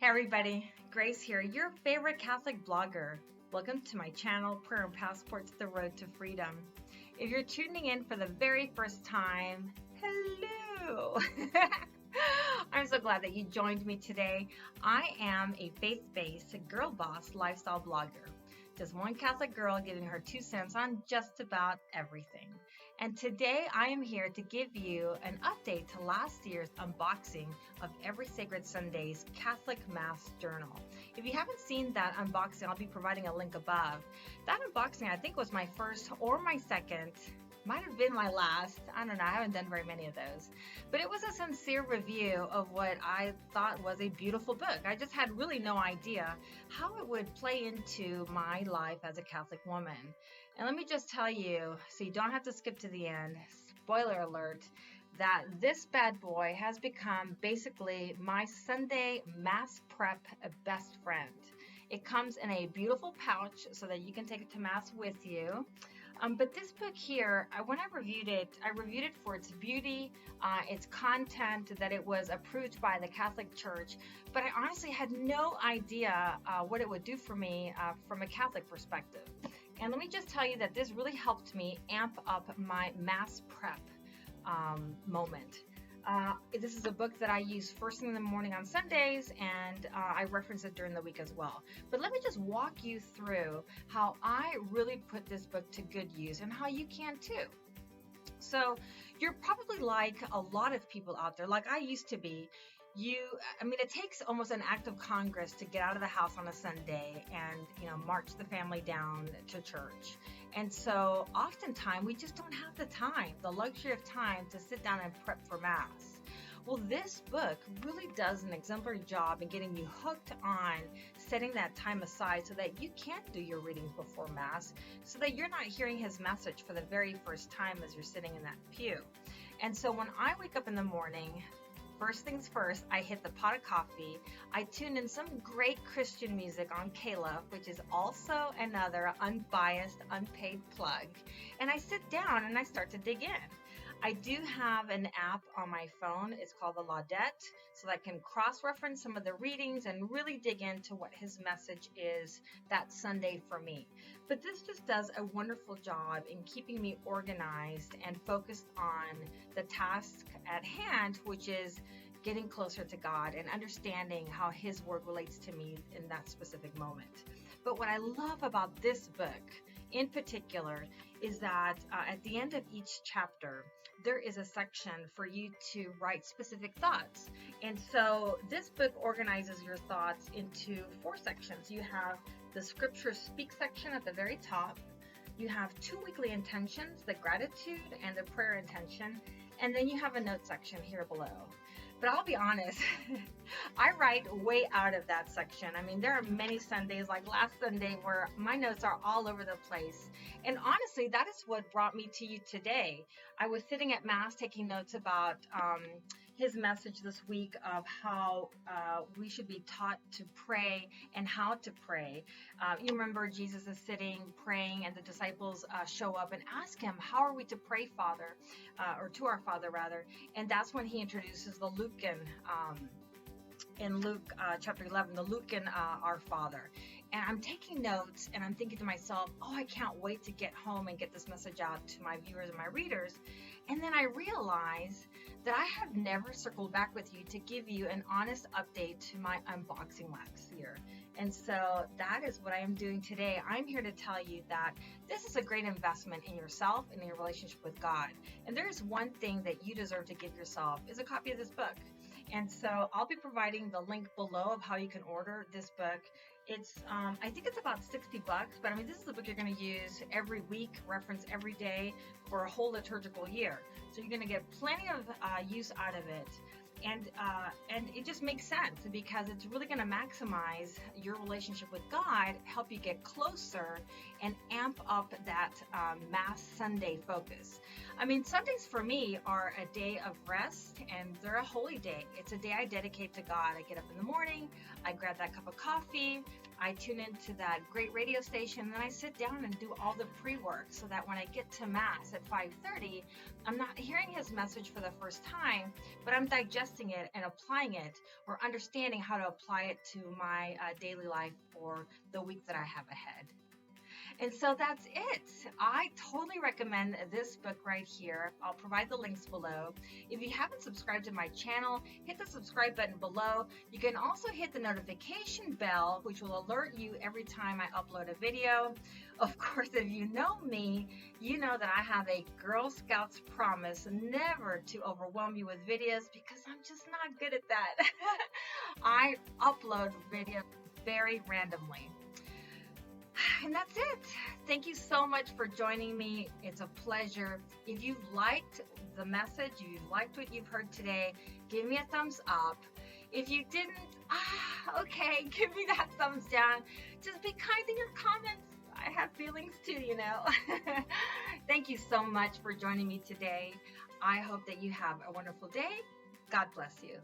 Hey everybody, Grace here, your favorite Catholic blogger. Welcome to my channel, Prayer and Passports, The Road to Freedom. If you're tuning in for the very first time, hello! I'm so glad that you joined me today. I am a faith-based, girl boss lifestyle blogger. Just one Catholic girl giving her 2 cents on just about everything. And today I am here to give you an update to last year's unboxing of Every Sacred Sunday's Catholic Mass Journal. If you haven't seen that unboxing, I'll be providing a link above. That unboxing I think was my first or my second, might have been my last. I don't know, I haven't done very many of those. But it was a sincere review of what I thought was a beautiful book. I just had really no idea how it would play into my life as a Catholic woman. And let me just tell you, so you don't have to skip to the end, spoiler alert, that this bad boy has become basically my Sunday Mass prep best friend. It comes in a beautiful pouch so that you can take it to Mass with you. But this book here, when I reviewed it for its beauty, its content, that it was approved by the Catholic Church. But I honestly had no idea what it would do for me from a Catholic perspective. And let me just tell you that this really helped me amp up my Mass prep moment. This is a book that I use first thing in the morning on Sundays, and I reference it during the week as well. But let me just walk you through how I really put this book to good use and how you can too. So you're probably like a lot of people out there, like I used to be. It takes almost an act of Congress to get out of the house on a Sunday and, march the family down to church. And so oftentimes we just don't have the luxury of time to sit down and prep for Mass. Well, this book really does an exemplary job in getting you hooked on setting that time aside so that you can do your readings before Mass, so that you're not hearing his message for the very first time as you're sitting in that pew. And so when I wake up in the morning, first things first, I hit the pot of coffee. I tune in some great Christian music on Kayla, which is also another unbiased, unpaid plug. And I sit down and I start to dig in. I do have an app on my phone. It's called the Laudette, so that I can cross-reference some of the readings and really dig into what his message is that Sunday for me. But this just does a wonderful job in keeping me organized and focused on the task at hand, which is getting closer to God and understanding how his word relates to me in that specific moment. But what I love about this book in particular is that at the end of each chapter, there is a section for you to write specific thoughts. And so this book organizes your thoughts into 4 sections. You have the Scripture Speak section at the very top. You have 2 weekly intentions, the gratitude and the prayer intention. And then you have a note section here below. But I'll be honest, I write way out of that section. There are many Sundays, like last Sunday, where my notes are all over the place. And honestly, that is what brought me to you today. I was sitting at Mass taking notes about his message this week of how we should be taught to pray and how to pray. You remember Jesus is sitting, praying, and the disciples show up and ask him, how are we to pray, Father, or to our Father, rather? And that's when he introduces the Lucan, in Luke chapter 11, the Lucan Our Father. And I'm taking notes and I'm thinking to myself, I can't wait to get home and get this message out to my viewers and my readers. And then I realize that I have never circled back with you to give you an honest update to my unboxing last year. And so that is what I am doing today. I'm here to tell you that this is a great investment in yourself and in your relationship with God. And there is one thing that you deserve to give yourself, is a copy of this book. And so I'll be providing the link below of how you can order this book. It's, I think it's about $60, but this is the book you're going to use every week, reference every day for a whole liturgical year. So you're going to get plenty of use out of it. And it just makes sense because it's really going to maximize your relationship with God, help you get closer, and amp up that Mass Sunday focus. Sundays for me are a day of rest, and they're a holy day. It's a day I dedicate to God. I get up in the morning, I grab that cup of coffee, I tune into that great radio station, and then I sit down and do all the pre-work so that when I get to Mass at 5:30, I'm not hearing his message for the first time, but I'm digesting it and applying it, or understanding how to apply it to my daily life for the week that I have ahead. And so that's it. I totally recommend this book right here. I'll provide the links below. If you haven't subscribed to my channel, hit the subscribe button below. You can also hit the notification bell, which will alert you every time I upload a video. Of course, if you know me, you know that I have a Girl Scouts promise never to overwhelm you with videos, because I'm just not good at that. I upload videos very randomly. And that's it. Thank you so much for joining me. It's a pleasure. If you've liked the message, if you've liked what you've heard today, give me a thumbs up. If you didn't, okay, give me that thumbs down. Just be kind in your comments. I have feelings too, you know. Thank you so much for joining me today. I hope that you have a wonderful day. God bless you.